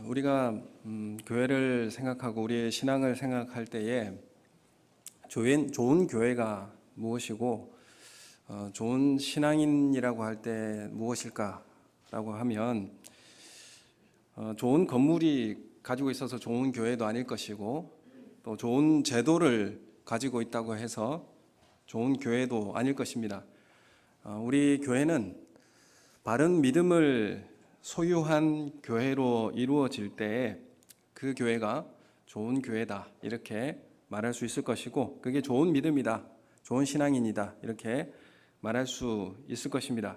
우리가 교회를 생각하고 우리의 신앙을 생각할 때에 좋은 교회가 무엇이고 좋은 신앙인이라고 할 때 무엇일까라고 하면 좋은 건물이 가지고 있어서 좋은 교회도 아닐 것이고 또 좋은 제도를 가지고 있다고 해서 좋은 교회도 아닐 것입니다. 우리 교회는 바른 믿음을 소유한 교회로 이루어질 때에 그 교회가 좋은 교회다 이렇게 말할 수 있을 것이고, 그게 좋은 믿음이다, 좋은 신앙인이다 이렇게 말할 수 있을 것입니다.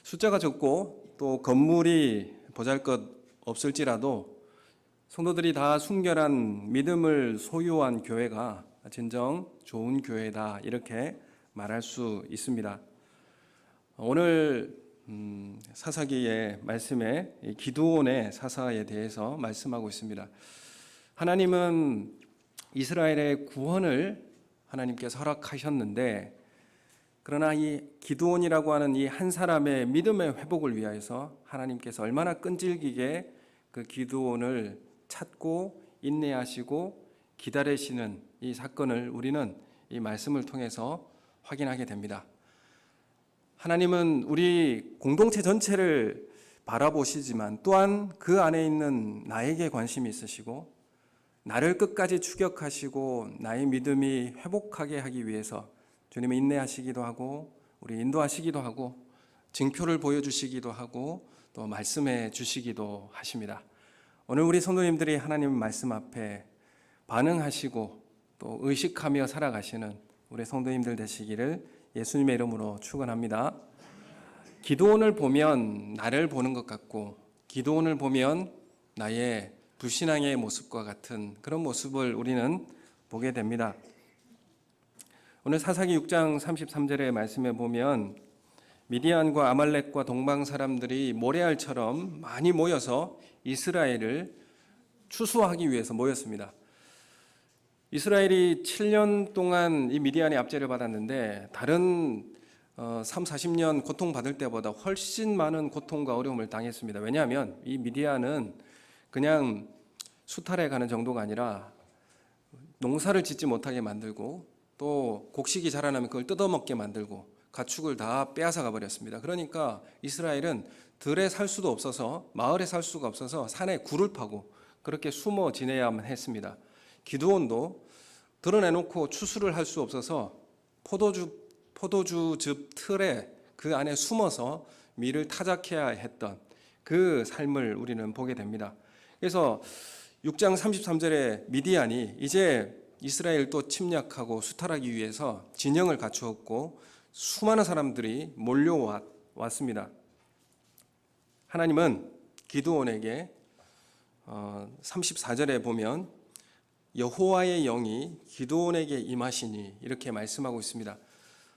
숫자가 적고 또 건물이 보잘것 없을지라도 성도들이 다 순결한 믿음을 소유한 교회가 진정 좋은 교회다 이렇게 말할 수 있습니다. 오늘 사사기의 말씀에 기드온의 사사에 대해서 말씀하고 있습니다. 하나님은 이스라엘의 구원을 하나님께서 허락하셨는데, 그러나 이 기드온이라고 하는 이 한 사람의 믿음의 회복을 위하여서 하나님께서 얼마나 끈질기게 그 기드온을 찾고 인내하시고 기다리시는 이 사건을 우리는 이 말씀을 통해서 확인하게 됩니다. 하나님은 우리 공동체 전체를 바라보시지만 또한 그 안에 있는 나에게 관심이 있으시고, 나를 끝까지 추격하시고 나의 믿음이 회복하게 하기 위해서 주님이 인내하시기도 하고 우리 인도하시기도 하고 징표를 보여주시기도 하고 또 말씀해 주시기도 하십니다. 오늘 우리 성도님들이 하나님 말씀 앞에 반응하시고 또 의식하며 살아가시는 우리 성도님들 되시기를 예수님의 이름으로 축원합니다. 기드온을 보면 나를 보는 것 같고, 기드온을 보면 나의 불신앙의 모습과 같은 그런 모습을 우리는 보게 됩니다. 오늘 사사기 6장 33절의 말씀에 보면 미디안과 아말렉과 동방 사람들이 모래알처럼 많이 모여서 이스라엘을 추수하기 위해서 모였습니다. 이스라엘이 7년 동안 이 미디안의 압제를 받았는데 다른 3, 40년 고통받을 때보다 훨씬 많은 고통과 어려움을 당했습니다. 왜냐하면 이 미디안은 그냥 수탈해 가는 정도가 아니라 농사를 짓지 못하게 만들고 또 곡식이 자라나면 그걸 뜯어먹게 만들고 가축을 다 빼앗아 가버렸습니다. 그러니까 이스라엘은 들에 살 수도 없어서, 마을에 살 수가 없어서 산에 굴을 파고 그렇게 숨어 지내야만 했습니다. 기드온도 드러내놓고 추수를 할 수 없어서 포도주즙 틀에 그 안에 숨어서 밀을 타작해야 했던 그 삶을 우리는 보게 됩니다. 그래서 6장 33절에 미디안이 이제 이스라엘 또 침략하고 수탈하기 위해서 진영을 갖추었고 수많은 사람들이 몰려왔습니다. 하나님은 기드온에게 34절에 보면 여호와의 영이 기드온에게 임하시니 이렇게 말씀하고 있습니다.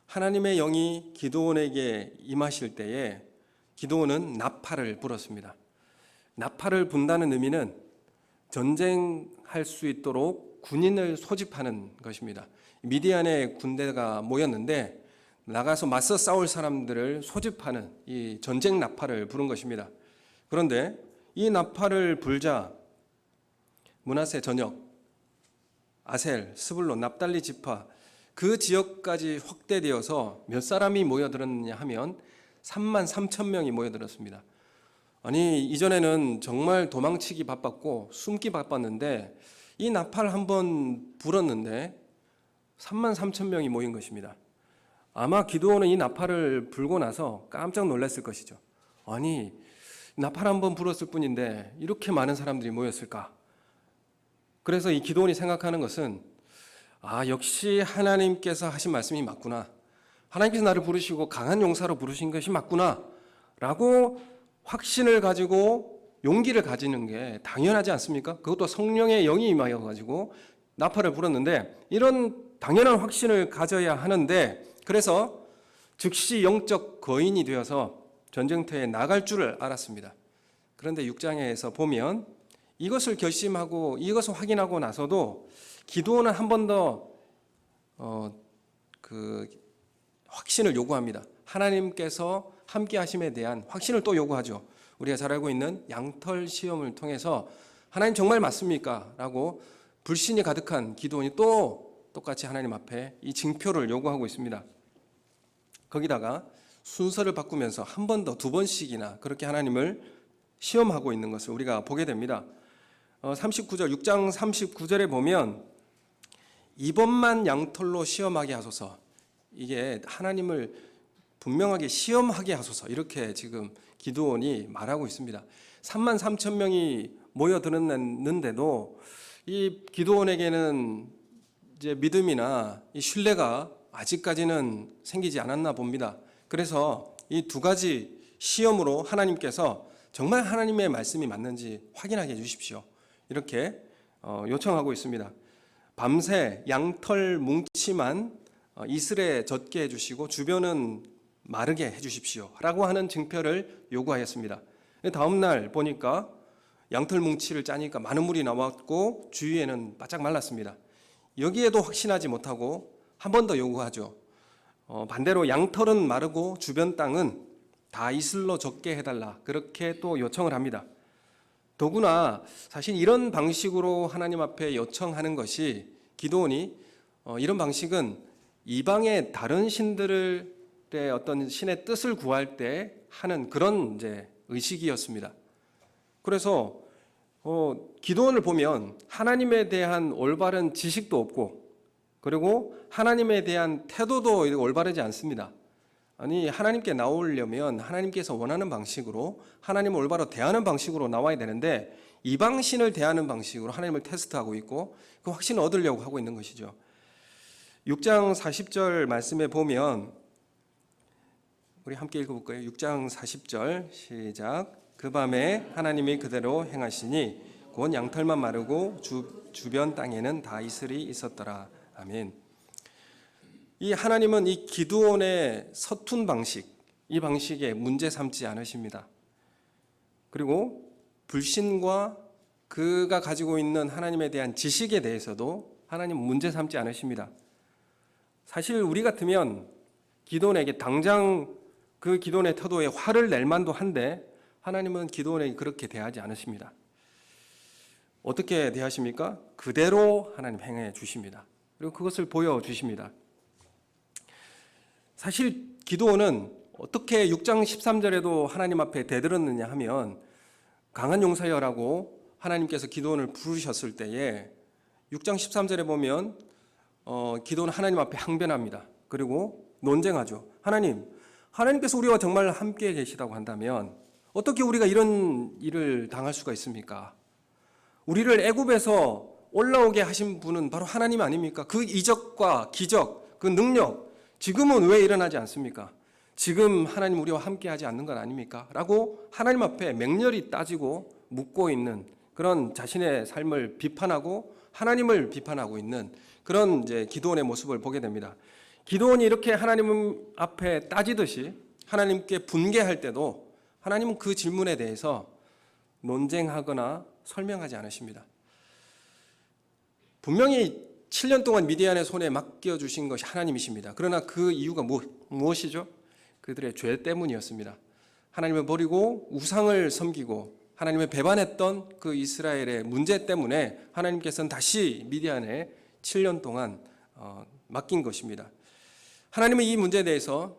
하나님의 영이 기드온에게 임하실 때에 기드온은 나팔을 불었습니다. 나팔을 분다는 의미는 전쟁할 수 있도록 군인을 소집하는 것입니다. 미디안의 군대가 모였는데 나가서 맞서 싸울 사람들을 소집하는 이 전쟁 나팔을 부른 것입니다. 그런데 이 나팔을 불자 므낫세 전역, 아셀, 스불론, 납달리 지파 그 지역까지 확대되어서 몇 사람이 모여들었느냐 하면 3만 3천 명이 모여들었습니다. 아니, 이전에는 정말 도망치기 바빴고 숨기 바빴는데 이 나팔 한번 불었는데 3만 3천 명이 모인 것입니다. 아마 기드온은 이 나팔을 불고 나서 깜짝 놀랐을 것이죠. 아니, 나팔 한번 불었을 뿐인데 이렇게 많은 사람들이 모였을까? 그래서 이 기드온이 생각하는 것은 역시 하나님께서 하신 말씀이 맞구나. 하나님께서 나를 부르시고 강한 용사로 부르신 것이 맞구나 라고 확신을 가지고 용기를 가지는 게 당연하지 않습니까? 그것도 성령의 영이 임하여 가지고 나팔을 불었는데 이런 당연한 확신을 가져야 하는데, 그래서 즉시 영적 거인이 되어서 전쟁터에 나갈 줄을 알았습니다. 그런데 6장에서 보면 이것을 결심하고 이것을 확인하고 나서도 기드온은 한 번 더 확신을 요구합니다. 하나님께서 함께 하심에 대한 확신을 또 요구하죠. 우리가 잘 알고 있는 양털 시험을 통해서 하나님 정말 맞습니까? 라고 불신이 가득한 기드온이 또 똑같이 하나님 앞에 이 징표를 요구하고 있습니다. 거기다가 순서를 바꾸면서 한 번 더, 두 번씩이나 그렇게 하나님을 시험하고 있는 것을 우리가 보게 됩니다. 39절, 6장 39절에 보면 이번만 양털로 시험하게 하소서, 이게 하나님을 분명하게 시험하게 하소서, 이렇게 지금 기드온이 말하고 있습니다. 3만 3천 명이 모여들었는데도 이 기드온에게는 이제 믿음이나 이 신뢰가 아직까지는 생기지 않았나 봅니다. 그래서 이 두 가지 시험으로 하나님께서 정말 하나님의 말씀이 맞는지 확인하게 해주십시오, 이렇게 요청하고 있습니다. 밤새 양털 뭉치만 이슬에 젖게 해주시고 주변은 마르게 해주십시오 라고 하는 징표를 요구하였습니다. 다음 날 보니까 양털 뭉치를 짜니까 많은 물이 나왔고 주위에는 바짝 말랐습니다. 여기에도 확신하지 못하고 한 번 더 요구하죠. 반대로 양털은 마르고 주변 땅은 다 이슬로 젖게 해달라, 그렇게 또 요청을 합니다. 더구나 사실 이런 방식으로 하나님 앞에 요청하는 것이, 기드온이 이런 방식은 이방의 다른 신들의 어떤 신의 뜻을 구할 때 하는 그런 이제 의식이었습니다. 그래서 기드온을 보면 하나님에 대한 올바른 지식도 없고, 그리고 하나님에 대한 태도도 올바르지 않습니다. 아니, 하나님께 나오려면 하나님께서 원하는 방식으로, 하나님을 올바로 대하는 방식으로 나와야 되는데 이방신을 대하는 방식으로 하나님을 테스트하고 있고 그 확신을 얻으려고 하고 있는 것이죠. 6장 40절 말씀에 보면, 우리 함께 읽어볼까요? 6장 40절 시작. 그 밤에 하나님이 그대로 행하시니 곧 양털만 마르고 주변 땅에는 다 이슬이 있었더라. 아멘. 이 하나님은 이 기드온의 서툰 방식, 이 방식에 문제 삼지 않으십니다. 그리고 불신과 그가 가지고 있는 하나님에 대한 지식에 대해서도 하나님은 문제 삼지 않으십니다. 사실 우리 같으면 기드온에게 당장 그 기드온의 태도에 화를 낼 만도 한데 하나님은 기드온에게 그렇게 대하지 않으십니다. 어떻게 대하십니까? 그대로 하나님 행해 주십니다. 그리고 그것을 보여주십니다. 사실 기드온은 어떻게 6장 13절에도 하나님 앞에 대들었느냐 하면, 강한 용사여라고 하나님께서 기드온을 부르셨을 때에 6장 13절에 보면 기드온은 하나님 앞에 항변합니다. 그리고 논쟁하죠. 하나님께서 우리와 정말 함께 계시다고 한다면 어떻게 우리가 이런 일을 당할 수가 있습니까? 우리를 애굽에서 올라오게 하신 분은 바로 하나님 아닙니까? 그 이적과 기적, 그 능력 지금은 왜 일어나지 않습니까? 지금 하나님 우리와 함께 하지 않는 것 아닙니까? 라고 하나님 앞에 맹렬히 따지고 묻고 있는 그런 자신의 삶을 비판하고 하나님을 비판하고 있는 그런 이제 기드온의 모습을 보게 됩니다. 기드온이 이렇게 하나님 앞에 따지듯이 하나님께 분개할 때도 하나님은 그 질문에 대해서 논쟁하거나 설명하지 않으십니다. 분명히 7년 동안 미디안의 손에 맡겨주신 것이 하나님이십니다. 그러나 그 이유가 무엇이죠? 그들의 죄 때문이었습니다. 하나님을 버리고 우상을 섬기고 하나님을 배반했던 그 이스라엘의 문제 때문에 하나님께서는 다시 미디안에 7년 동안 맡긴 것입니다. 하나님은 이 문제에 대해서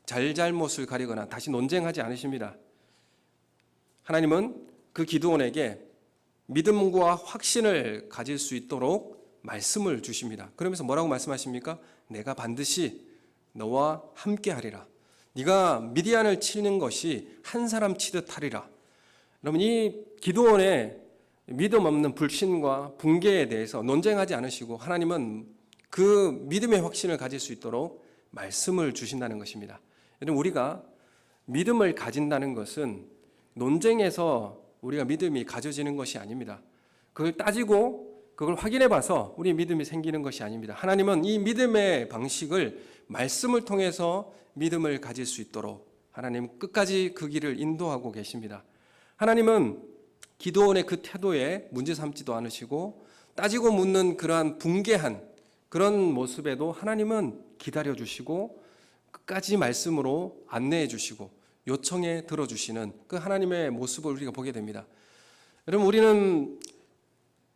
잘잘못을 가리거나 다시 논쟁하지 않으십니다. 하나님은 그 기드온에게 믿음과 확신을 가질 수 있도록 말씀을 주십니다. 그러면서 뭐라고 말씀하십니까? 내가 반드시 너와 함께 하리라. 네가 미디안을 치는 것이 한 사람 치듯 하리라. 여러분, 이 기드온의 믿음 없는 불신과 붕괴에 대해서 논쟁하지 않으시고 하나님은 그 믿음의 확신을 가질 수 있도록 말씀을 주신다는 것입니다. 여러분, 우리가 믿음을 가진다는 것은 논쟁에서 우리가 믿음이 가져지는 것이 아닙니다. 그걸 따지고 그걸 확인해 봐서 우리 믿음이 생기는 것이 아닙니다. 하나님은 이 믿음의 방식을 말씀을 통해서 믿음을 가질 수 있도록 하나님 끝까지 그 길을 인도하고 계십니다. 하나님은 기드온의 그 태도에 문제 삼지도 않으시고 따지고 묻는 그러한 붕괴한 그런 모습에도 하나님은 기다려 주시고 끝까지 말씀으로 안내해 주시고 요청에 들어주시는 그 하나님의 모습을 우리가 보게 됩니다. 여러분, 우리는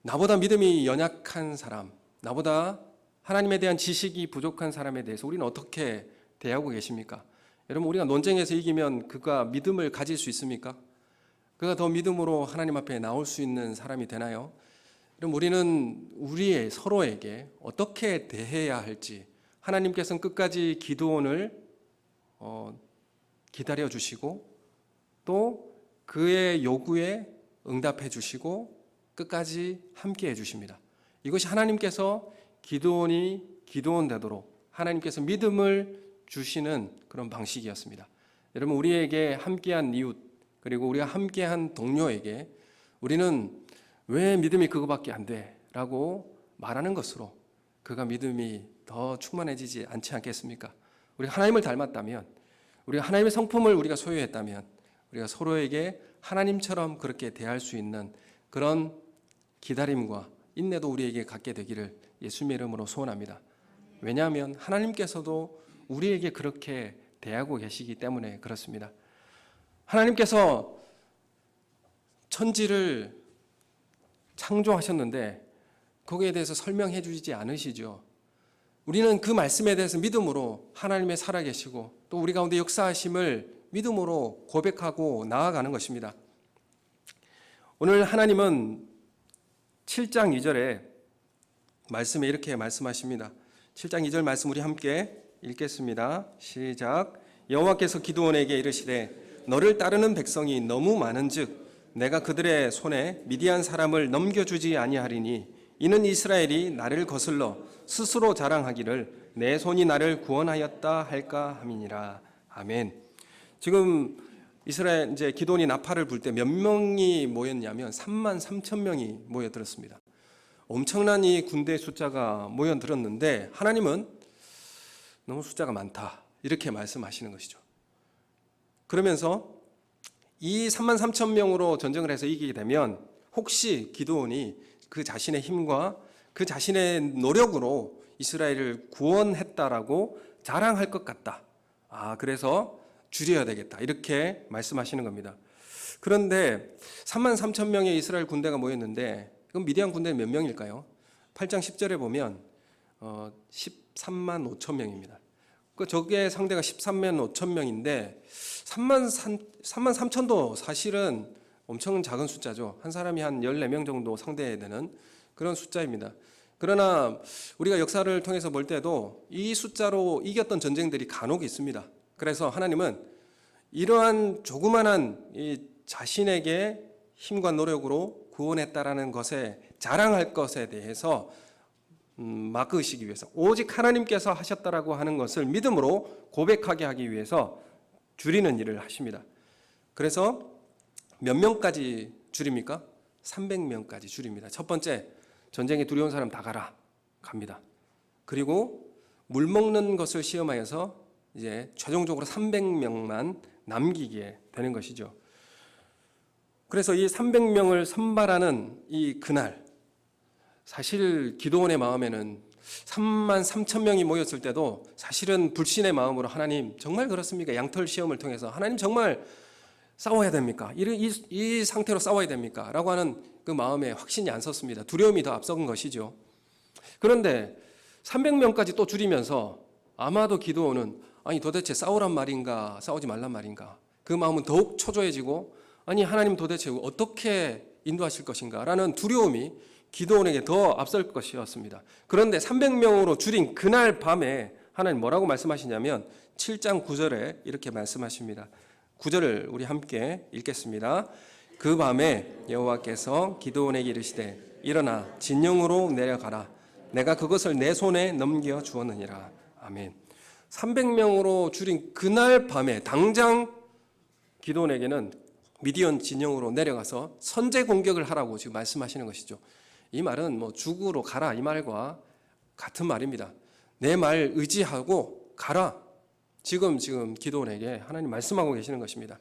나보다 믿음이 연약한 사람, 나보다 하나님에 대한 지식이 부족한 사람에 대해서 우리는 어떻게 대하고 계십니까? 여러분, 우리가 논쟁에서 이기면 그가 믿음을 가질 수 있습니까? 그가 더 믿음으로 하나님 앞에 나올 수 있는 사람이 되나요? 그럼 우리는 우리의 서로에게 어떻게 대해야 할지, 하나님께서는 끝까지 기드온을 기다려 주시고 또 그의 요구에 응답해 주시고 끝까지 함께 해 주십니다. 이것이 하나님께서 기드온이 기드온 되도록 하나님께서 믿음을 주시는 그런 방식이었습니다. 여러분, 우리에게 함께한 이웃 그리고 우리가 함께한 동료에게 우리는 왜 믿음이 그거밖에 안 돼? 라고 말하는 것으로 그가 믿음이 더 충만해지지 않지 않겠습니까? 우리가 하나님을 닮았다면, 우리가 하나님의 성품을 우리가 소유했다면 우리가 서로에게 하나님처럼 그렇게 대할 수 있는 그런 기다림과 인내도 우리에게 갖게 되기를 예수님의 이름으로 소원합니다. 왜냐하면 하나님께서도 우리에게 그렇게 대하고 계시기 때문에 그렇습니다. 하나님께서 천지를 창조하셨는데 거기에 대해서 설명해 주지 않으시죠. 우리는 그 말씀에 대해서 믿음으로 하나님의 살아계시고 또 우리 가운데 역사하심을 믿음으로 고백하고 나아가는 것입니다. 오늘 하나님은 7장 2절에 말씀에 이렇게 말씀하십니다. 7장 2절 말씀 우리 함께 읽겠습니다. 시작. 여호와께서 기드온에게 이르시되 너를 따르는 백성이 너무 많은즉 내가 그들의 손에 미디안 사람을 넘겨주지 아니하리니 이는 이스라엘이 나를 거슬러 스스로 자랑하기를 내 손이 나를 구원하였다 할까 함이니라. 아멘. 지금 이스라엘 이제 기드온이 나팔을 불 때 몇 명이 모였냐면 3만 3천 명이 모여들었습니다. 엄청난 이 군대 숫자가 모여들었는데 하나님은 너무 숫자가 많다 이렇게 말씀하시는 것이죠. 그러면서 이 3만 3천 명으로 전쟁을 해서 이기게 되면 혹시 기드온이 그 자신의 힘과 그 자신의 노력으로 이스라엘을 구원했다라고 자랑할 것 같다. 그래서 줄여야 되겠다. 이렇게 말씀하시는 겁니다. 그런데 3만 3천 명의 이스라엘 군대가 모였는데 그럼 미디안 군대는 몇 명일까요? 8장 10절에 보면 13만 5천 명입니다. 저게 상대가 13만 5천 명인데 3만 3천도 사실은 엄청 작은 숫자죠. 한 사람이 한 14명 정도 상대해야 되는 그런 숫자입니다. 그러나 우리가 역사를 통해서 볼 때도 이 숫자로 이겼던 전쟁들이 간혹 있습니다. 그래서 하나님은 이러한 조그만한 이 자신에게 힘과 노력으로 구원했다라는 것에 자랑할 것에 대해서 막으시기 위해서 오직 하나님께서 하셨다라고 하는 것을 믿음으로 고백하게 하기 위해서 줄이는 일을 하십니다. 그래서 몇 명까지 줄입니까? 300명까지 줄입니다. 첫 번째, 전쟁에 두려운 사람 다 가라. 갑니다. 그리고 물 먹는 것을 시험하여서 이제 최종적으로 300명만 남기게 되는 것이죠. 그래서 이 300명을 선발하는 이 그날, 사실 기드온의 마음에는 3만 3천 명이 모였을 때도 사실은 불신의 마음으로 하나님 정말 그렇습니까? 양털 시험을 통해서 하나님 정말 싸워야 됩니까? 이 상태로 싸워야 됩니까? 라고 하는 그 마음에 확신이 안 섰습니다. 두려움이 더 앞선 것이죠. 그런데 300명까지 또 줄이면서 아마도 기드온은 아니 도대체 싸우란 말인가 싸우지 말란 말인가 그 마음은 더욱 초조해지고 아니 하나님 도대체 어떻게 인도하실 것인가 라는 두려움이 기드온에게 더 앞설 것이었습니다. 그런데 300명으로 줄인 그날 밤에 하나님 뭐라고 말씀하시냐면 7장 9절에 이렇게 말씀하십니다. 9절을 우리 함께 읽겠습니다. 그 밤에 여호와께서 기드온에게 이르시되 일어나 진영으로 내려가라. 내가 그것을 내 손에 넘겨 주었느니라. 아멘. 300명으로 줄인 그날 밤에 당장 기드온에게는 미디안 진영으로 내려가서 선제 공격을 하라고 지금 말씀하시는 것이죠. 이 말은 뭐 죽으로 가라 이 말과 같은 말입니다. 내 말 의지하고 가라. 지금 기드온에게 하나님 말씀하고 계시는 것입니다.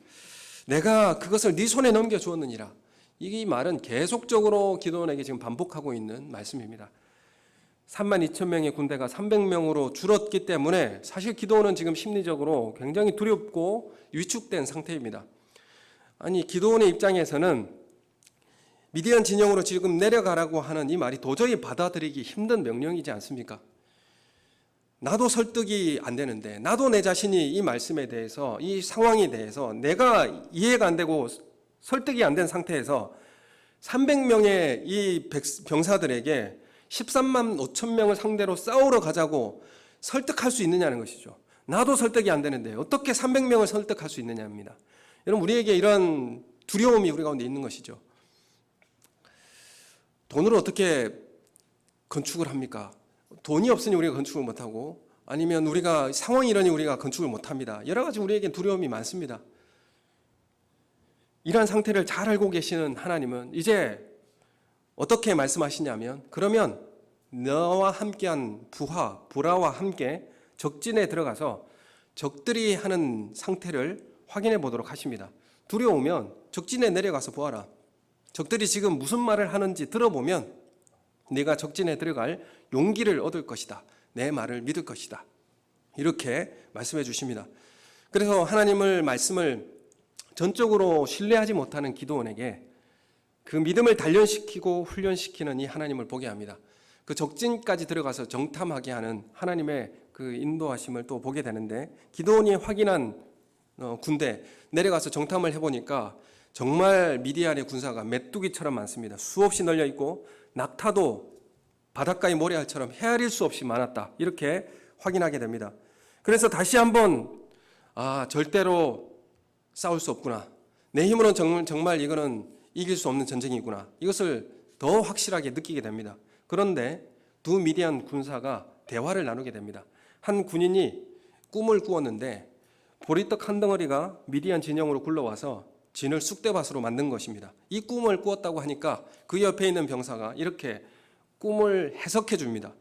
내가 그것을 네 손에 넘겨 주었느니라. 이 말은 계속적으로 기드온에게 지금 반복하고 있는 말씀입니다. 32,000명의 군대가 300명으로 줄었기 때문에 사실 기드온은 지금 심리적으로 굉장히 두렵고 위축된 상태입니다. 아니, 기드온의 입장에서는 미디안 진영으로 지금 내려가라고 하는 이 말이 도저히 받아들이기 힘든 명령이지 않습니까? 나도 설득이 안 되는데, 나도 내 자신이 이 말씀에 대해서, 이 상황에 대해서 내가 이해가 안 되고 설득이 안 된 상태에서 300명의 이 병사들에게 13만 5천 명을 상대로 싸우러 가자고 설득할 수 있느냐는 것이죠. 나도 설득이 안 되는데 어떻게 300명을 설득할 수 있느냐입니다. 여러분, 우리에게 이런 두려움이 우리 가운데 있는 것이죠. 돈으로 어떻게 건축을 합니까? 돈이 없으니 우리가 건축을 못하고, 아니면 우리가 상황이 이러니 우리가 건축을 못합니다. 여러 가지 우리에게 두려움이 많습니다. 이러한 상태를 잘 알고 계시는 하나님은 이제 어떻게 말씀하시냐면, 그러면 너와 함께한 불화와 함께 적진에 들어가서 적들이 하는 상태를 확인해 보도록 하십니다. 두려우면 적진에 내려가서 보아라. 적들이 지금 무슨 말을 하는지 들어보면 네가 적진에 들어갈 용기를 얻을 것이다. 내 말을 믿을 것이다. 이렇게 말씀해 주십니다. 그래서 하나님을 말씀을 전적으로 신뢰하지 못하는 기드온에게 그 믿음을 단련시키고 훈련시키는 이 하나님을 보게 합니다. 그 적진까지 들어가서 정탐하게 하는 하나님의 그 인도하심을 또 보게 되는데, 기드온이 확인한 군대 내려가서 정탐을 해보니까 정말 미디안의 군사가 메뚜기처럼 많습니다. 수없이 널려 있고 낙타도 바닷가의 모래알처럼 헤아릴 수 없이 많았다. 이렇게 확인하게 됩니다. 그래서 다시 한번 절대로 싸울 수 없구나. 내 힘으로는 정말 이거는 이길 수 없는 전쟁이구나. 이것을 더 확실하게 느끼게 됩니다. 그런데 두 미디안 군사가 대화를 나누게 됩니다. 한 군인이 꿈을 꾸었는데 보리떡 한 덩어리가 미디안 진영으로 굴러와서 진을 쑥대밭으로 만든 것입니다. 이 꿈을 꾸었다고 하니까 그 옆에 있는 병사가 이렇게 꿈을 해석해 줍니다.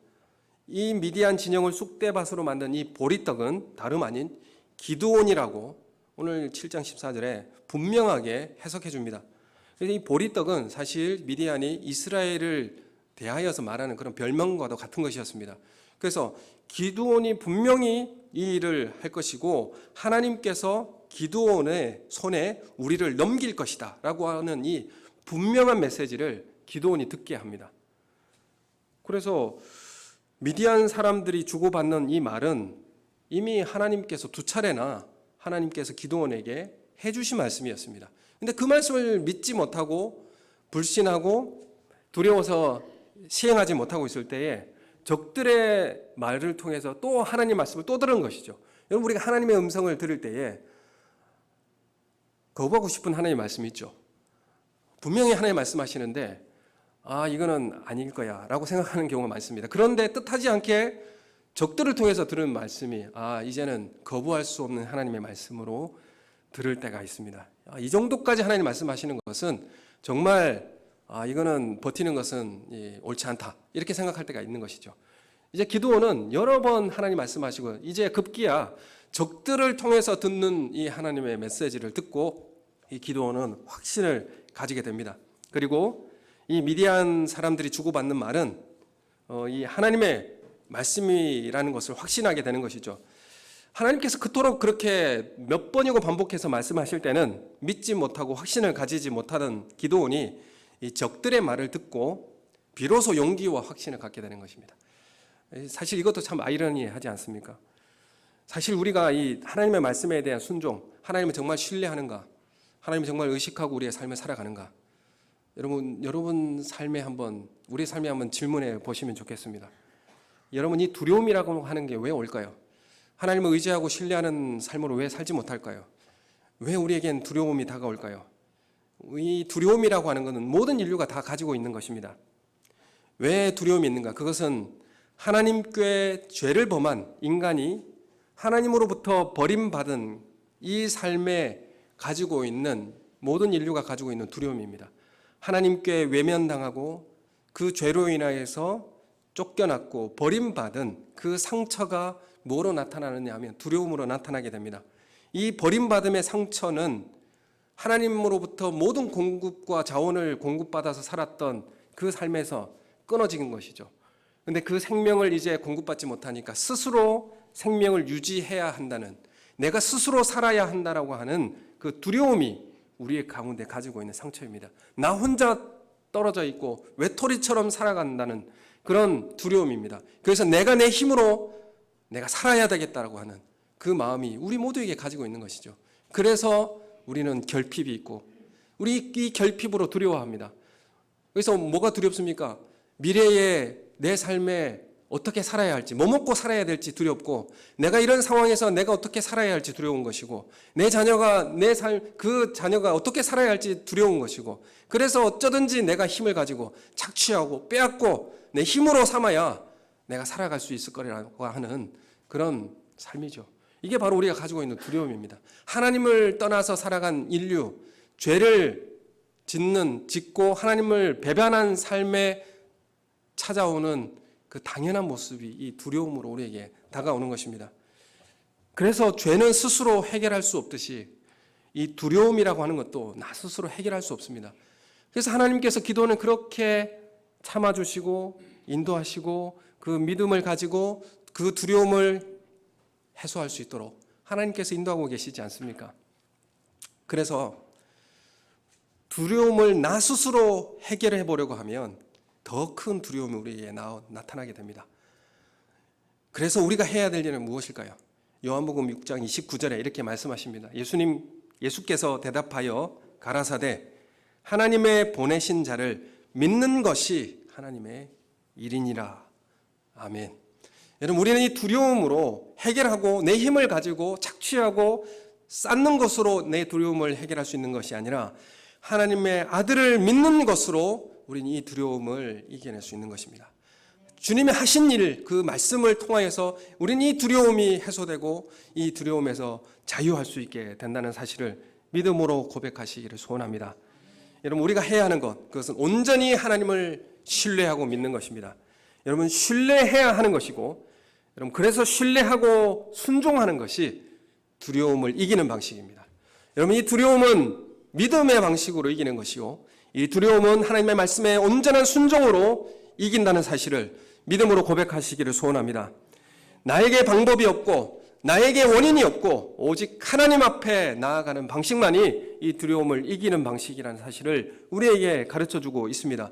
이 미디안 진영을 쑥대밭으로 만든 이 보리떡은 다름 아닌 기드온이라고 오늘 7장 14절에 분명하게 해석해 줍니다. 그래서 이 보리떡은 사실 미디안이 이스라엘을 대하여서 말하는 그런 별명과도 같은 것이었습니다. 그래서 기드온이 분명히 이 일을 할 것이고 하나님께서 기드온의 손에 우리를 넘길 것이다 라고 하는 이 분명한 메시지를 기드온이 듣게 합니다. 그래서 미디안 사람들이 주고받는 이 말은 이미 하나님께서 두 차례나 하나님께서 기드온에게 해주신 말씀이었습니다. 근데 그 말씀을 믿지 못하고 불신하고 두려워서 시행하지 못하고 있을 때에 적들의 말을 통해서 또 하나님 말씀을 또 들은 것이죠. 여러분, 우리가 하나님의 음성을 들을 때에 거부하고 싶은 하나님의 말씀이 있죠. 분명히 하나님 말씀하시는데 이거는 아닐 거야 라고 생각하는 경우가 많습니다. 그런데 뜻하지 않게 적들을 통해서 들은 말씀이 이제는 거부할 수 없는 하나님의 말씀으로 들을 때가 있습니다. 이 정도까지 하나님 말씀하시는 것은 정말 이거는 버티는 것은 옳지 않다 이렇게 생각할 때가 있는 것이죠. 이제 기드온은 여러 번 하나님 말씀하시고 이제 급기야 적들을 통해서 듣는 이 하나님의 메시지를 듣고 이 기드온은 확신을 가지게 됩니다. 그리고 이 미디안 사람들이 주고받는 말은 이 하나님의 말씀이라는 것을 확신하게 되는 것이죠. 하나님께서 그토록 그렇게 몇 번이고 반복해서 말씀하실 때는 믿지 못하고 확신을 가지지 못하던 기드온이 이 적들의 말을 듣고 비로소 용기와 확신을 갖게 되는 것입니다. 사실 이것도 참 아이러니하지 않습니까? 사실 우리가 이 하나님의 말씀에 대한 순종, 하나님을 정말 신뢰하는가, 하나님을 정말 의식하고 우리의 삶을 살아가는가, 여러분 삶에 우리의 삶에 한번 질문해 보시면 좋겠습니다. 여러분, 이 두려움이라고 하는 게 왜 올까요? 하나님을 의지하고 신뢰하는 삶으로 왜 살지 못할까요? 왜 우리에겐 두려움이 다가올까요? 이 두려움이라고 하는 것은 모든 인류가 다 가지고 있는 것입니다. 왜 두려움이 있는가? 그것은 하나님께 죄를 범한 인간이 하나님으로부터 버림받은 이 삶에 가지고 있는 모든 인류가 가지고 있는 두려움입니다. 하나님께 외면당하고 그 죄로 인하여서 쫓겨났고 버림받은 그 상처가 뭐로 나타나느냐 하면 두려움으로 나타나게 됩니다. 이 버림받음의 상처는 하나님으로부터 모든 공급과 자원을 공급받아서 살았던 그 삶에서 끊어진 것이죠. 근데 그 생명을 이제 공급받지 못하니까 스스로 생명을 유지해야 한다는, 내가 스스로 살아야 한다라고 하는 그 두려움이 우리의 가운데 가지고 있는 상처입니다. 나 혼자 떨어져 있고 외톨이처럼 살아간다는 그런 두려움입니다. 그래서 내가 내 힘으로 내가 살아야 되겠다라고 하는 그 마음이 우리 모두에게 가지고 있는 것이죠. 그래서 우리는 결핍이 있고 우리 이 결핍으로 두려워합니다. 그래서 뭐가 두렵습니까? 미래에 내 삶에 어떻게 살아야 할지, 뭐 먹고 살아야 될지 두렵고, 내가 이런 상황에서 내가 어떻게 살아야 할지 두려운 것이고, 내 자녀가 그 자녀가 어떻게 살아야 할지 두려운 것이고, 그래서 어쩌든지 내가 힘을 가지고 착취하고 빼앗고 내 힘으로 삼아야 내가 살아갈 수 있을 거라고 하는 그런 삶이죠. 이게 바로 우리가 가지고 있는 두려움입니다. 하나님을 떠나서 살아간 인류, 죄를 짓고 하나님을 배반한 삶에 찾아오는 그 당연한 모습이 이 두려움으로 우리에게 다가오는 것입니다. 그래서 죄는 스스로 해결할 수 없듯이 이 두려움이라고 하는 것도 나 스스로 해결할 수 없습니다. 그래서 하나님께서 기도는 그렇게 참아주시고 인도하시고 그 믿음을 가지고 그 두려움을 해소할 수 있도록 하나님께서 인도하고 계시지 않습니까? 그래서 두려움을 나 스스로 해결해 보려고 하면 더 큰 두려움이 우리에게 나타나게 됩니다. 그래서 우리가 해야 될 일은 무엇일까요? 요한복음 6장 29절에 이렇게 말씀하십니다. 예수께서 대답하여 가라사대 하나님의 보내신 자를 믿는 것이 하나님의 일이니라. 아멘. 여러분, 우리는 이 두려움으로 해결하고 내 힘을 가지고 착취하고 쌓는 것으로 내 두려움을 해결할 수 있는 것이 아니라 하나님의 아들을 믿는 것으로 우리는 이 두려움을 이겨낼 수 있는 것입니다. 주님이 하신 일, 그 말씀을 통하여서 우리는 이 두려움이 해소되고 이 두려움에서 자유할 수 있게 된다는 사실을 믿음으로 고백하시기를 소원합니다. 여러분, 우리가 해야 하는 것, 그것은 온전히 하나님을 신뢰하고 믿는 것입니다. 여러분, 신뢰해야 하는 것이고, 여러분, 그래서 신뢰하고 순종하는 것이 두려움을 이기는 방식입니다. 여러분, 이 두려움은 믿음의 방식으로 이기는 것이고, 이 두려움은 하나님의 말씀에 온전한 순종으로 이긴다는 사실을 믿음으로 고백하시기를 소원합니다. 나에게 방법이 없고 나에게 원인이 없고 오직 하나님 앞에 나아가는 방식만이 이 두려움을 이기는 방식이라는 사실을 우리에게 가르쳐주고 있습니다.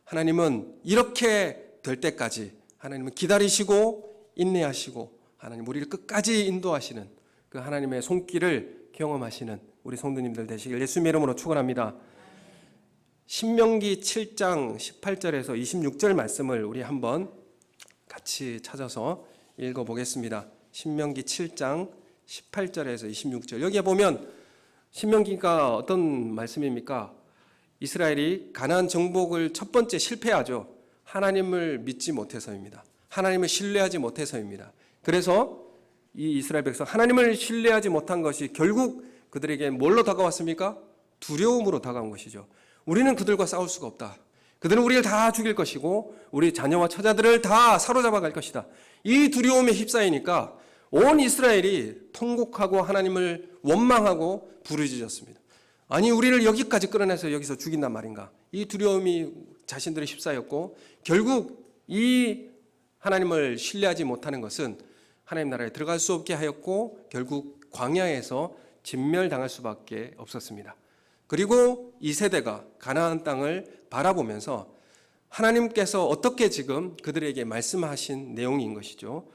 하나님은 이렇게 될 때까지 하나님은 기다리시고 인내하시고 하나님 우리를 끝까지 인도하시는 그 하나님의 손길을 경험하시는 우리 성도님들 되시길 예수님의 이름으로 축원합니다. 신명기 7장 18절에서 26절 말씀을 우리 한번 같이 찾아서 읽어보겠습니다. 신명기 7장 18절에서 26절. 여기에 보면 신명기가 어떤 말씀입니까? 이스라엘이 가나안 정복을 첫 번째 실패하죠. 하나님을 믿지 못해서입니다. 하나님을 신뢰하지 못해서입니다. 그래서 이 이스라엘 백성 하나님을 신뢰하지 못한 것이 결국 그들에게 뭘로 다가왔습니까? 두려움으로 다가온 것이죠. 우리는 그들과 싸울 수가 없다. 그들은 우리를 다 죽일 것이고 우리 자녀와 처자들을 다 사로잡아 갈 것이다. 이 두려움에 휩싸이니까 온 이스라엘이 통곡하고 하나님을 원망하고 부르짖었습니다. 아니 우리를 여기까지 끌어내서 여기서 죽인단 말인가. 이 두려움이 자신들이 휩싸였고 결국 이 하나님을 신뢰하지 못하는 것은 하나님 나라에 들어갈 수 없게 하였고 결국 광야에서 진멸당할 수밖에 없었습니다. 그리고 이 세대가 가나안 땅을 바라보면서 하나님께서 어떻게 지금 그들에게 말씀하신 내용인 것이죠.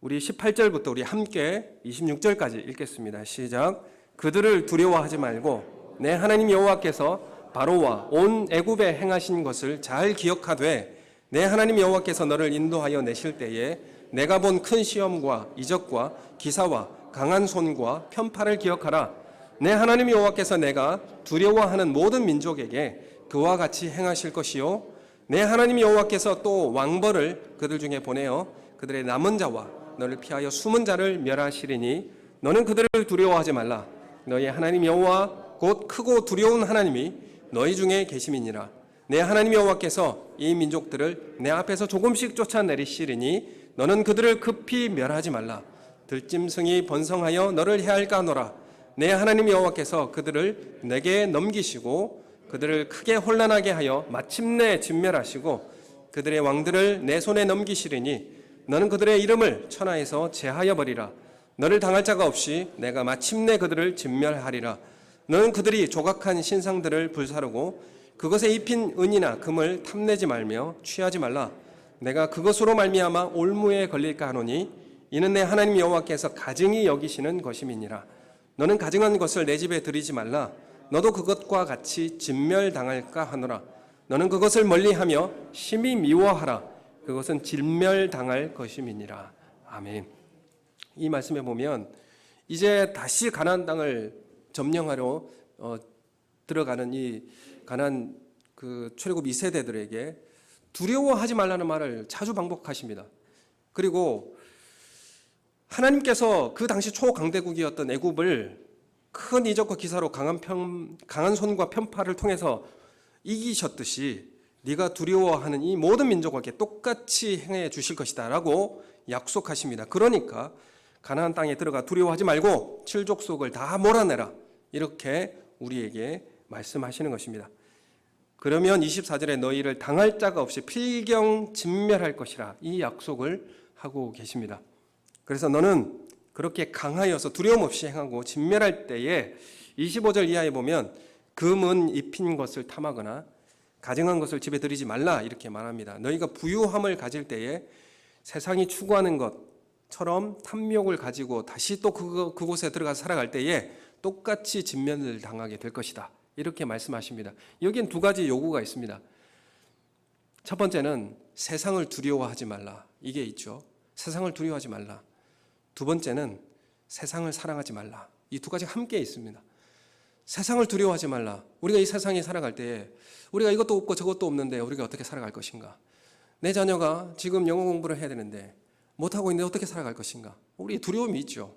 우리 18절부터 우리 함께 26절까지 읽겠습니다. 시작. 그들을 두려워하지 말고 내 하나님 여호와께서 바로와 온 애굽에 행하신 것을 잘 기억하되 내 하나님 여호와께서 너를 인도하여 내실 때에 내가 본 큰 시험과 이적과 기사와 강한 손과 편팔을 기억하라. 내 하나님 여호와께서 내가 두려워하는 모든 민족에게 그와 같이 행하실 것이요 내 하나님 여호와께서 또 왕벌을 그들 중에 보내어 그들의 남은 자와 너를 피하여 숨은 자를 멸하시리니 너는 그들을 두려워하지 말라. 너의 하나님 여호와 곧 크고 두려운 하나님이 너희 중에 계심이니라. 내 하나님 여호와께서 이 민족들을 내 앞에서 조금씩 쫓아내리시리니 너는 그들을 급히 멸하지 말라. 들짐승이 번성하여 너를 해할까 하노라. 내 하나님 여호와께서 그들을 내게 넘기시고 그들을 크게 혼란하게 하여 마침내 진멸하시고 그들의 왕들을 내 손에 넘기시리니 너는 그들의 이름을 천하에서 제하여 버리라. 너를 당할 자가 없이 내가 마침내 그들을 진멸하리라. 너는 그들이 조각한 신상들을 불사르고 그것에 입힌 은이나 금을 탐내지 말며 취하지 말라. 내가 그것으로 말미암아 올무에 걸릴까 하노니 이는 내 하나님 여호와께서 가증히 여기시는 것임이니라. 너는 가증한 것을 내 집에 들이지 말라. 너도 그것과 같이 진멸당할까 하노라. 너는 그것을 멀리하며 심히 미워하라. 그것은 진멸당할 것임이니라. 아멘. 이 말씀에 보면 이제 다시 가나안 땅을 점령하러 들어가는 이 가나안 그 출애굽 2세대들에게 두려워하지 말라는 말을 자주 반복하십니다. 그리고 하나님께서 그 당시 초강대국이었던 애굽을 큰 이적과 기사로 강한 손과 편팔을 통해서 이기셨듯이 네가 두려워하는 이 모든 민족에게 똑같이 행해 주실 것이다 라고 약속하십니다. 그러니까 가나안 땅에 들어가 두려워하지 말고 칠족속을 다 몰아내라 이렇게 우리에게 말씀하시는 것입니다. 그러면 24절에 너희를 당할 자가 없이 필경 진멸할 것이라 이 약속을 하고 계십니다. 그래서 너는 그렇게 강하여서 두려움 없이 행하고 진멸할 때에 25절 이하에 보면 금은 입힌 것을 탐하거나 가증한 것을 집에 들이지 말라 이렇게 말합니다. 너희가 부유함을 가질 때에 세상이 추구하는 것처럼 탐욕을 가지고 다시 또 그곳에 들어가서 살아갈 때에 똑같이 진멸을 당하게 될 것이다 이렇게 말씀하십니다. 여기엔 두 가지 요구가 있습니다. 첫 번째는 세상을 두려워하지 말라 이게 있죠. 세상을 두려워하지 말라. 두 번째는 세상을 사랑하지 말라. 이 두 가지가 함께 있습니다. 세상을 두려워하지 말라. 우리가 이 세상에 살아갈 때에 우리가 이것도 없고 저것도 없는데 우리가 어떻게 살아갈 것인가? 내 자녀가 지금 영어 공부를 해야 되는데 못하고 있는데 어떻게 살아갈 것인가? 우리의 두려움이 있죠.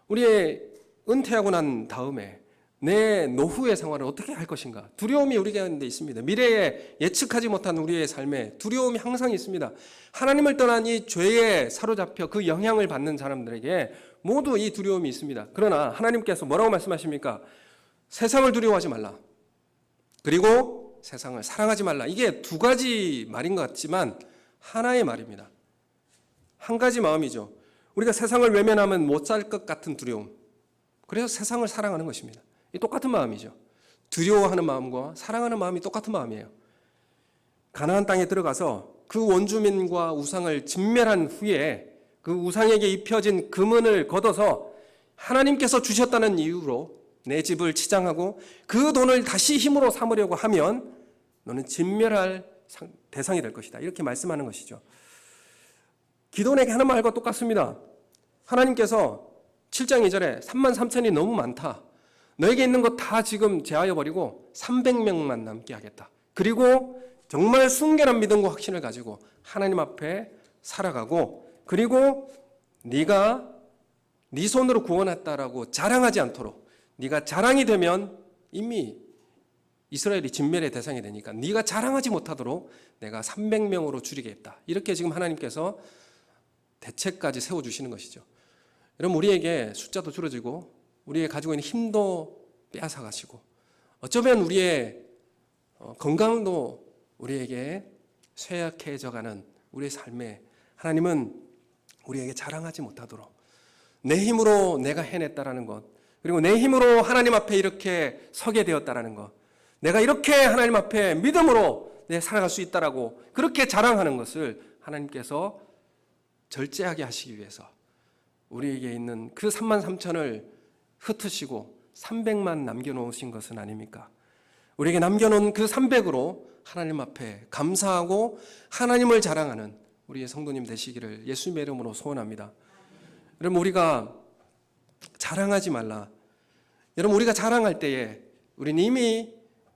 우리의 은퇴하고 난 다음에 내 노후의 생활을 어떻게 할 것인가? 두려움이 우리 가운데 있습니다. 미래에 예측하지 못한 우리의 삶에 두려움이 항상 있습니다. 하나님을 떠난 이 죄에 사로잡혀 그 영향을 받는 사람들에게 모두 이 두려움이 있습니다. 그러나 하나님께서 뭐라고 말씀하십니까? 세상을 두려워하지 말라. 그리고 세상을 사랑하지 말라. 이게 두 가지 말인 것 같지만 하나의 말입니다. 한 가지 마음이죠. 우리가 세상을 외면하면 못 살 것 같은 두려움. 그래서 세상을 사랑하는 것입니다. 이 똑같은 마음이죠. 두려워하는 마음과 사랑하는 마음이 똑같은 마음이에요. 가나안 땅에 들어가서 그 원주민과 우상을 진멸한 후에 그 우상에게 입혀진 금은을 걷어서 하나님께서 주셨다는 이유로 내 집을 치장하고 그 돈을 다시 힘으로 삼으려고 하면 너는 진멸할 대상이 될 것이다. 이렇게 말씀하는 것이죠. 기도원에게 하는 말과 똑같습니다. 하나님께서 7장 2절에 33,000이 너무 많다. 너에게 있는 것 다 지금 제하여 버리고 300명만 남게 하겠다. 그리고 정말 순결한 믿음과 확신을 가지고 하나님 앞에 살아가고 그리고 네가 네 손으로 구원했다라고 자랑하지 않도록 네가 자랑이 되면 이미 이스라엘이 진멸의 대상이 되니까 네가 자랑하지 못하도록 내가 300명으로 줄이겠다. 이렇게 지금 하나님께서 대책까지 세워주시는 것이죠. 여러분 우리에게 숫자도 줄어지고 우리의 가지고 있는 힘도 빼앗아가시고 어쩌면 우리의 건강도 우리에게 쇠약해져가는 우리의 삶에 하나님은 우리에게 자랑하지 못하도록 내 힘으로 내가 해냈다라는 것 그리고 내 힘으로 하나님 앞에 이렇게 서게 되었다라는 것 내가 이렇게 하나님 앞에 믿음으로 내 살아갈 수 있다라고 그렇게 자랑하는 것을 하나님께서 절제하게 하시기 위해서 우리에게 있는 그 33,000을 흩으시고 300만 남겨놓으신 것은 아닙니까? 우리에게 남겨놓은 그 300으로 하나님 앞에 감사하고 하나님을 자랑하는 우리의 성도님 되시기를 예수님의 이름으로 소원합니다. 여러분 우리가 자랑하지 말라. 여러분 우리가 자랑할 때에 우리는 이미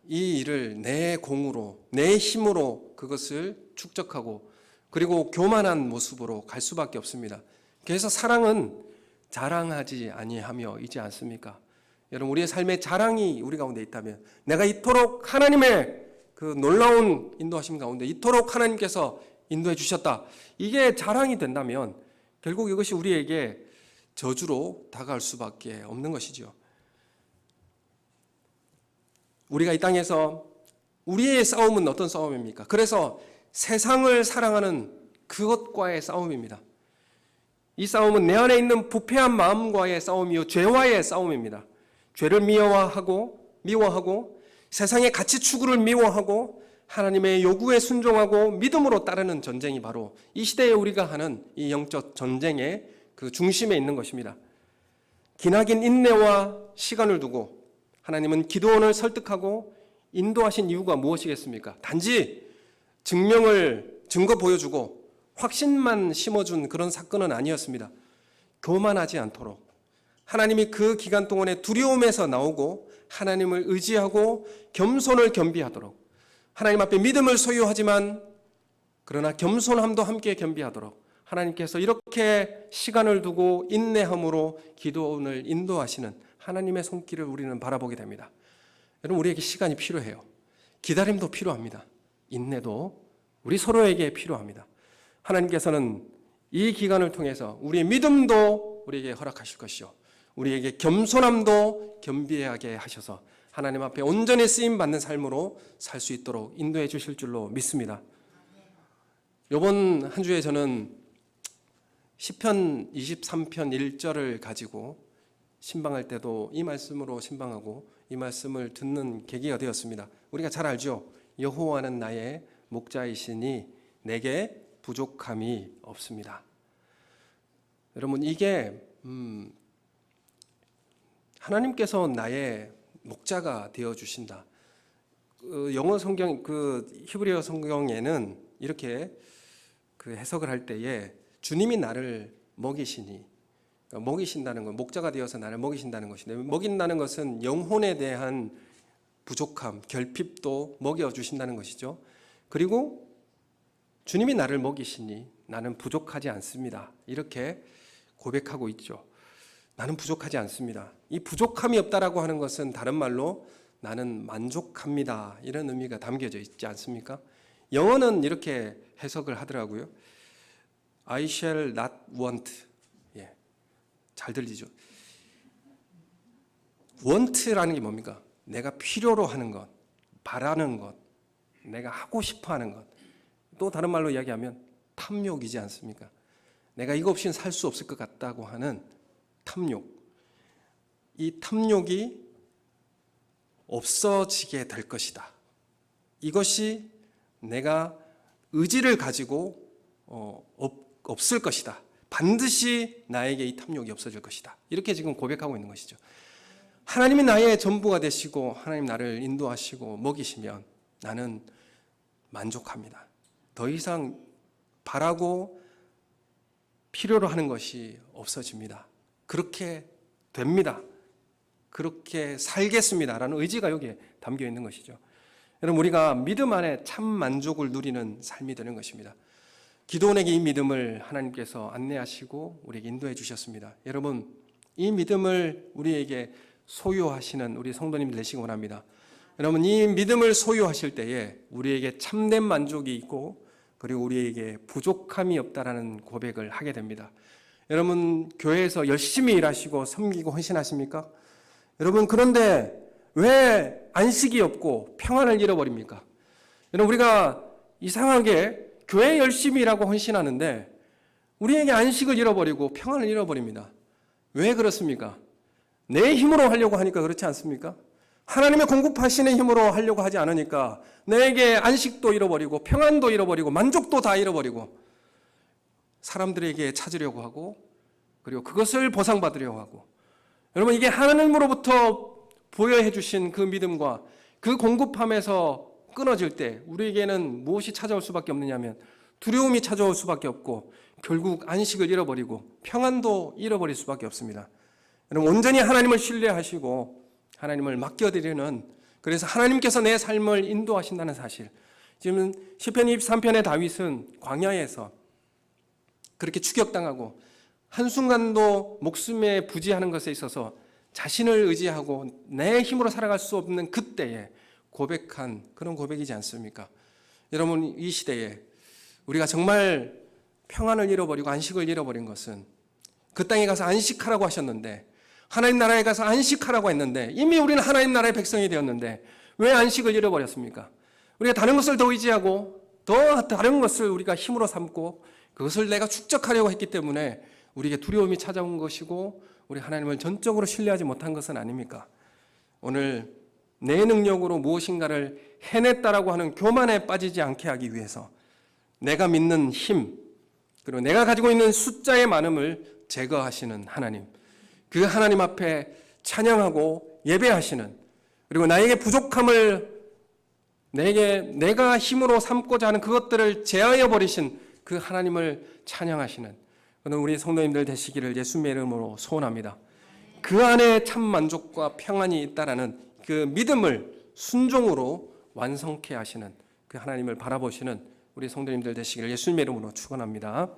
이 일을 내 공으로 내 힘으로 그것을 축적하고 그리고 교만한 모습으로 갈 수밖에 없습니다. 그래서 사랑은 자랑하지 아니하며 있지 않습니까? 여러분 우리의 삶에 자랑이 우리 가운데 있다면 내가 이토록 하나님의 그 놀라운 인도하심 가운데 이토록 하나님께서 인도해 주셨다. 이게 자랑이 된다면 결국 이것이 우리에게 저주로 다가올 수밖에 없는 것이죠. 우리가 이 땅에서 우리의 싸움은 어떤 싸움입니까? 그래서 세상을 사랑하는 그것과의 싸움입니다. 이 싸움은 내 안에 있는 부패한 마음과의 싸움이요, 죄와의 싸움입니다. 죄를 미워하고 세상의 가치 추구를 미워하고 하나님의 요구에 순종하고 믿음으로 따르는 전쟁이 바로 이 시대에 우리가 하는 이 영적 전쟁의 그 중심에 있는 것입니다. 기나긴 인내와 시간을 두고 하나님은 기드온을 설득하고 인도하신 이유가 무엇이겠습니까? 단지 증거 보여주고 확신만 심어준 그런 사건은 아니었습니다. 교만하지 않도록 하나님이 그 기간 동안에 두려움에서 나오고 하나님을 의지하고 겸손을 겸비하도록 하나님 앞에 믿음을 소유하지만 그러나 겸손함도 함께 겸비하도록 하나님께서 이렇게 시간을 두고 인내함으로 기도원을 인도하시는 하나님의 손길을 우리는 바라보게 됩니다. 여러분, 우리에게 시간이 필요해요. 기다림도 필요합니다. 인내도 우리 서로에게 필요합니다. 하나님께서는 이 기간을 통해서 우리의 믿음도 우리에게 허락하실 것이요, 우리에게 겸손함도 겸비하게 하셔서 하나님 앞에 온전히 쓰임받는 삶으로 살 수 있도록 인도해 주실 줄로 믿습니다. 이번 한 주에 저는 시편 23편 1절을 가지고 신방할 때도 이 말씀으로 신방하고 이 말씀을 듣는 계기가 되었습니다. 우리가 잘 알죠? 여호와는 나의 목자이시니 내게 부족함이 없습니다. 여러분, 이게 하나님께서 나의 목자가 되어 주신다. 영어 성경, 히브리어 성경에는 이렇게 해석을 할 때에 주님이 나를 먹이시니, 먹이신다는 건 목자가 되어서 나를 먹이신다는 것인데, 먹인다는 것은 영혼에 대한 부족함, 결핍도 먹여주신다는 것이죠. 그리고 주님이 나를 먹이시니 나는 부족하지 않습니다. 이렇게 고백하고 있죠. 나는 부족하지 않습니다. 이 부족함이 없다라고 하는 것은 다른 말로 나는 만족합니다, 이런 의미가 담겨져 있지 않습니까? 영어는 이렇게 해석을 하더라고요. I shall not want. 예, 잘 들리죠? want라는 게 뭡니까? 내가 필요로 하는 것, 바라는 것, 내가 하고 싶어 하는 것. 또 다른 말로 이야기하면 탐욕이지 않습니까? 내가 이거 없이는 살 수 없을 것 같다고 하는 탐욕. 이 탐욕이 없어지게 될 것이다. 이것이 내가 의지를 가지고 없을 것이다. 반드시 나에게 이 탐욕이 없어질 것이다. 이렇게 지금 고백하고 있는 것이죠. 하나님이 나의 전부가 되시고 하나님 나를 인도하시고 먹이시면 나는 만족합니다. 더 이상 바라고 필요로 하는 것이 없어집니다. 그렇게 됩니다. 그렇게 살겠습니다라는 의지가 여기에 담겨 있는 것이죠. 여러분, 우리가 믿음 안에 참 만족을 누리는 삶이 되는 것입니다. 기도원에게 이 믿음을 하나님께서 안내하시고 우리에게 인도해 주셨습니다. 여러분, 이 믿음을 우리에게 소유하시는 우리 성도님들 되시기 원합니다. 여러분, 이 믿음을 소유하실 때에 우리에게 참된 만족이 있고 그리고 우리에게 부족함이 없다라는 고백을 하게 됩니다. 여러분, 교회에서 열심히 일하시고 섬기고 헌신하십니까? 여러분, 그런데 왜 안식이 없고 평안을 잃어버립니까? 여러분, 우리가 이상하게 교회 열심히 일하고 헌신하는데 우리에게 안식을 잃어버리고 평안을 잃어버립니다. 왜 그렇습니까? 내 힘으로 하려고 하니까 그렇지 않습니까? 하나님의 공급하시는 힘으로 하려고 하지 않으니까 내게 안식도 잃어버리고 평안도 잃어버리고 만족도 다 잃어버리고 사람들에게 찾으려고 하고 그리고 그것을 보상받으려고 하고, 여러분, 이게 하나님으로부터 보여해 주신 그 믿음과 그 공급함에서 끊어질 때 우리에게는 무엇이 찾아올 수밖에 없느냐면 두려움이 찾아올 수밖에 없고 결국 안식을 잃어버리고 평안도 잃어버릴 수밖에 없습니다. 여러분, 온전히 하나님을 신뢰하시고 하나님을 맡겨드리는, 그래서 하나님께서 내 삶을 인도하신다는 사실. 지금 시편 23편의 다윗은 광야에서 그렇게 추격당하고 한순간도 목숨에 부지하는 것에 있어서 자신을 의지하고 내 힘으로 살아갈 수 없는 그때에 고백한 그런 고백이지 않습니까? 여러분, 이 시대에 우리가 정말 평안을 잃어버리고 안식을 잃어버린 것은 그 땅에 가서 안식하라고 하셨는데, 하나님 나라에 가서 안식하라고 했는데 이미 우리는 하나님 나라의 백성이 되었는데 왜 안식을 잃어버렸습니까? 우리가 다른 것을 더 의지하고 더 다른 것을 우리가 힘으로 삼고 그것을 내가 축적하려고 했기 때문에 우리에게 두려움이 찾아온 것이고 우리 하나님을 전적으로 신뢰하지 못한 것은 아닙니까? 오늘 내 능력으로 무엇인가를 해냈다라고 하는 교만에 빠지지 않게 하기 위해서 내가 믿는 힘, 그리고 내가 가지고 있는 숫자의 많음을 제거하시는 하나님, 그 하나님 앞에 찬양하고 예배하시는, 그리고 나에게 부족함을 내가 힘으로 삼고자 하는 그것들을 제하여 버리신 그 하나님을 찬양하시는 오늘 우리 성도님들 되시기를 예수님의 이름으로 소원합니다. 그 안에 참 만족과 평안이 있다라는 그 믿음을 순종으로 완성케 하시는 그 하나님을 바라보시는 우리 성도님들 되시기를 예수님의 이름으로 축원합니다.